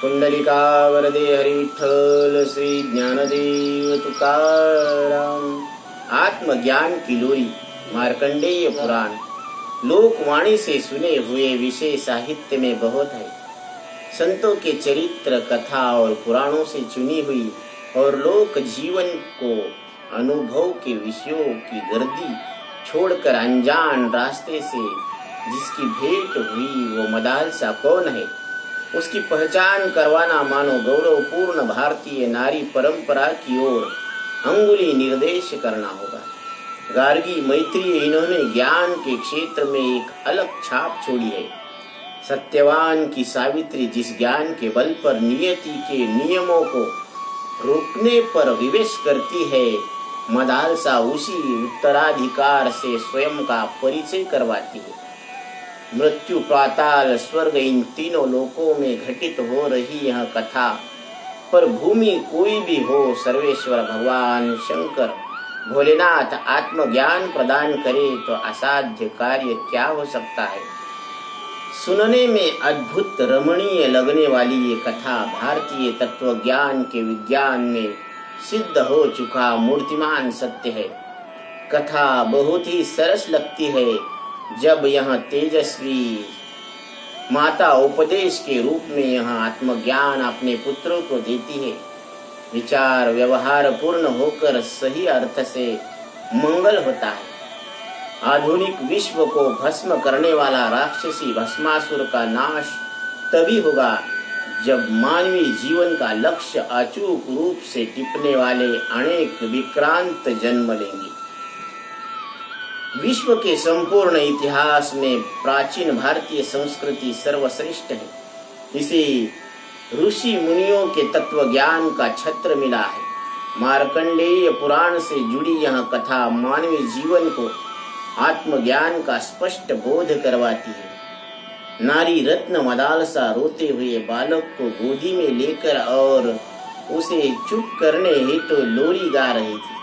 कुंडलिका वरदे हरि विठ्ठल श्री ज्ञानदेव तुकाराम। आत्मज्ञान की लोरी, मार्कंडेय पुराण। लोकवाणी से सुने हुए विषय साहित्य में बहुत है। संतों के चरित्र, कथा और पुराणों से चुनी हुई और लोक जीवन को अनुभव के विषयों की गर्दी छोड़कर अनजान रास्ते से जिसकी भेंट हुई वो मदालसा कौन है, उसकी पहचान करवाना मानो गौरवपूर्ण भारतीय नारी परंपरा की ओर अंगुली निर्देश करना होगा। गार्गी मैत्रेय इन्होंने ज्ञान के क्षेत्र में एक अलग छाप छोड़ी है। सत्यवान की सावित्री जिस ज्ञान के बल पर नियति के नियमों को रोकने पर विवेश करती है, मदालसा उसी उत्तराधिकार से स्वयं का परिचय करवाती है। मृत्यु, पाताल, स्वर्ग इन तीनों लोकों में घटित हो रही यह कथा पर भूमि कोई भी हो, सर्वेश्वर भगवान शंकर भोलेनाथ आत्मज्ञान प्रदान करे तो असाध्य कार्य क्या हो सकता है। सुनने में अद्भुत रमणीय लगने वाली ये कथा भारतीय तत्वज्ञान के विज्ञान में सिद्ध हो चुका मूर्तिमान सत्य है। कथा बहुत ही सरस लगती है जब यह तेजस्वी माता उपदेश के रूप में यह आत्मज्ञान अपने पुत्रों को देती है। विचार व्यवहार पूर्ण होकर सही अर्थ से मंगल होता है। आधुनिक विश्व को भस्म करने वाला राक्षसी भस्मासुर का नाश तभी होगा जब मानवीय जीवन का लक्ष्य अचूक रूप से टिपने वाले अनेक विक्रांत जन्म लेंगे। विश्व के संपूर्ण इतिहास में प्राचीन भारतीय संस्कृति सर्वश्रेष्ठ है। इसे ऋषि मुनियों के तत्व ज्ञान का छत्र मिला है। मार्कंडेय पुराण से जुड़ी यह कथा मानवीय जीवन को आत्मज्ञान का स्पष्ट बोध करवाती है। नारी रत्न मदालसा रोते हुए बालक को गोदी में लेकर और उसे चुप करने हेतु तो लोरी गा रही थी।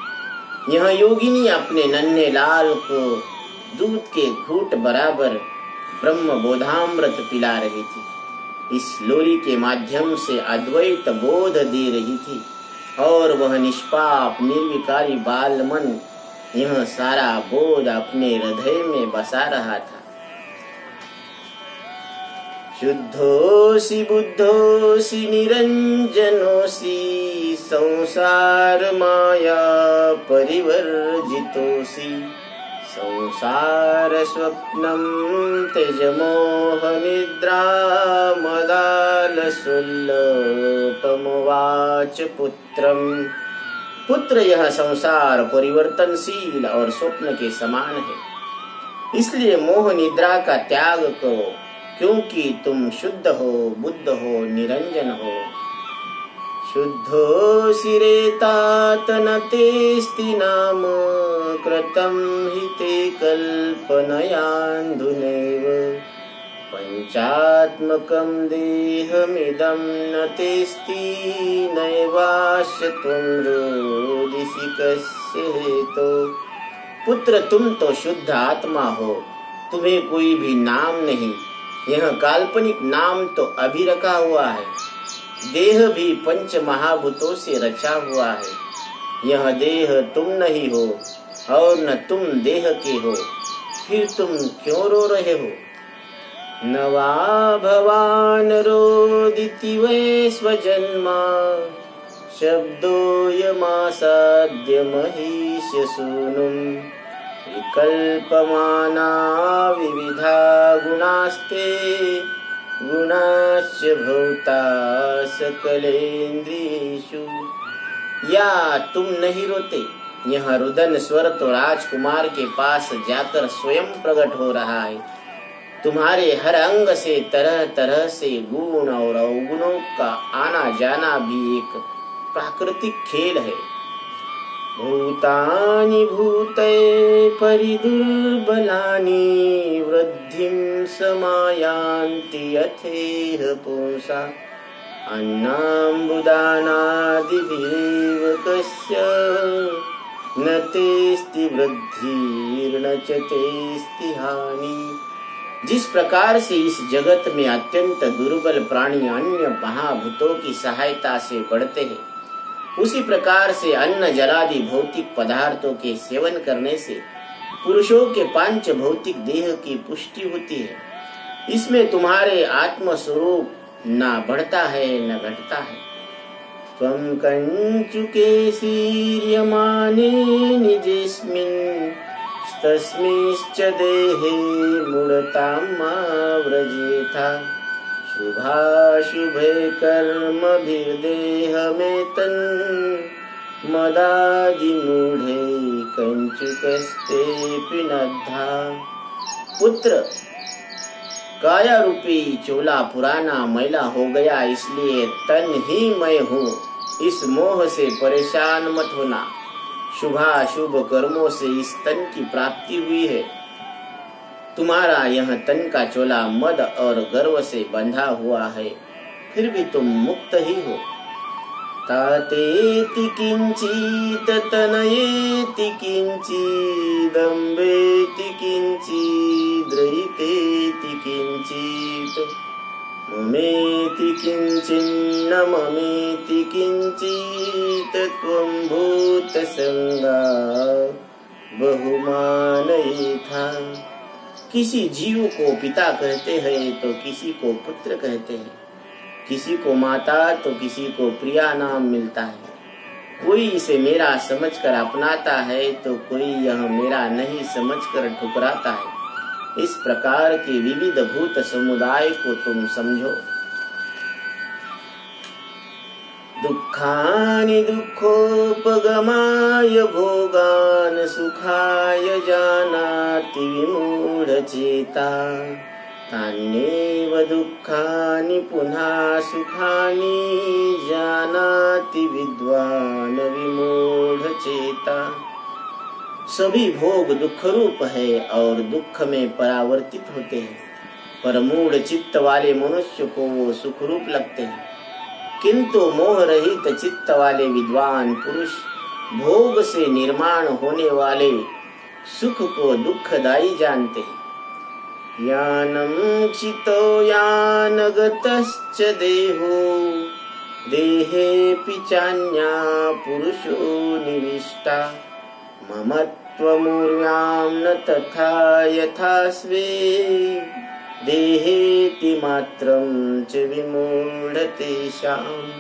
यह योगिनी अपने नन्हे लाल को दूध के घूंट बराबर ब्रह्म बोधामृत पिला रही थी। इस लोरी के माध्यम से अद्वैत बोध दे रही थी और वह निष्पाप निर्विकारी बाल मन यह सारा बोध अपने हृदय में बसा रहा था। शुद्धोसि बुद्धोसि निरंजनोसि संसार माया परिवर्जितोसि संसार स्वप्नं तेज मोह निद्रा मदाल सुल्लोपमुवाच पुत्रम्। पुत्र, यह संसार परिवर्तनशील और स्वप्न के समान है, इसलिए मोह निद्रा का त्याग करो क्योंकि तुम शुद्ध हो, बुद्ध हो, निरंजन हो। शुद्धोऽसि रेतात न तेस्ति नाम कृतं हि ते कल्पनयान्धुनैव पंचात्मकं देहमिदं न तेस्ति नैवास्य त्वं रोदिसि कस्य हेतोः। पुत्र, तुम तो शुद्ध आत्मा हो, तुम्हें कोई भी नाम नहीं। यह काल्पनिक नाम तो अभी रखा हुआ है। देह भी पंच महाभूतों से रचा हुआ है। यह देह तुम नहीं हो और न तुम देह के हो, फिर तुम क्यों रो रहे हो। न वा भवान् रोदिति वै स्वजन्मा शब्दोऽयमासाद्य महीष्य सूनुम्। विकल्पमाना विविधा गुणास्ते गुणाश्च भूता सकलेन्द्रियेषु। या तुम नहीं रोते। यह रुदन स्वर तो राजकुमार के पास जाकर स्वयं प्रकट हो रहा है। तुम्हारे हर अंग से तरह तरह से गुण और अवगुणों का आना जाना भी एक प्राकृतिक खेल है। भूतानि भूते परिदुर्बलानि वृद्धिं समायान्ति यथेह पुंसा अन्नाम्बुदानादिभिरेव कस्य न तेस्ति वृद्धिर्न च तेस्ति हानि। जिस प्रकार से इस जगत में अत्यंत दुर्बल प्राणी अन्य महाभूतों की सहायता से बढ़ते हैं, उसी प्रकार से अन्न जलादि भौतिक पदार्थों के सेवन करने से पुरुषों के पांच भौतिक देह की पुष्टि होती है। इसमें तुम्हारे आत्म स्वरूप न बढ़ता है न घटता है। त्वं कंचुके शीर्यमाने निजेस्मिन् तस्मिंश्च देहे मूढतां मा व्रजेथा शुभाशुभे कर्मभिर्देहमेतन् मदादिमूढे कंचुकस्तेऽपि नद्धा। पुत्र, काया रूपी चोला पुराना मैला हो गया, इसलिए तन ही मैं हूँ। इस मोह से परेशान मत होना। शुभाशुभ कर्मों से इस तन की प्राप्ति हुई है। तुम्हारा यह तन का चोला मद और गर्व से बंधा हुआ है, फिर भी तुम मुक्त ही हो। तातेति किंचित तनयेति किंचिदम्बेति किंचिद्रहितेति किंचित् ममेति किंचिन्न ममेति किंचित् त्वं भूतसंगा बहुमानयेथा। किसी जीव को पिता कहते हैं तो किसी को पुत्र कहते हैं, किसी को माता तो किसी को प्रिया नाम मिलता है। कोई इसे मेरा समझकर अपनाता है तो कोई यह मेरा नहीं समझकर ठुकराता है। इस प्रकार के विविध भूत समुदाय को तुम समझो। दुःखानि दुःखोपगमाय भोगान् सुखाय जानाति विमूढचेता तान्येव दुःखानि पुनः सुखानि जानाति विद्वान् विमूढचेता। सभी भोग दुख रूप है और दुख में परावर्तित होते हैं, पर मूढ़ चित्त वाले मनुष्य को वो सुख रूप लगते हैं। किंतु मोह रहित चित्त वाले विद्वान पुरुष भोग से निर्माण होने वाले सुख को दुखदायी जानते हैं। यानं चितो यानगतश्च देहो देहेऽपि चान्या पुरुषो निविष्टा ममत्वमूर्व्यां न तथा यथा स्वे देहेति मात्रं च विमूढतेषाम्।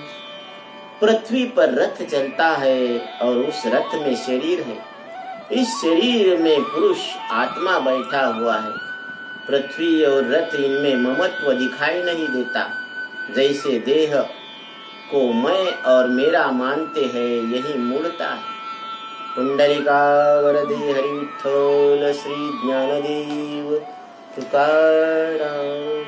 पृथ्वी पर रथ चलता है और उस रथ में शरीर है। इस शरीर में पुरुष आत्मा बैठा हुआ है। पृथ्वी और रथ इनमें ममत्व दिखाई नहीं देता। जैसे देह को मैं और मेरा मानते हैं, यही मूढ़ता है। पुंडलिका वरदे हरि विठ्ठल श्री ज्ञानदेव तुकाराम।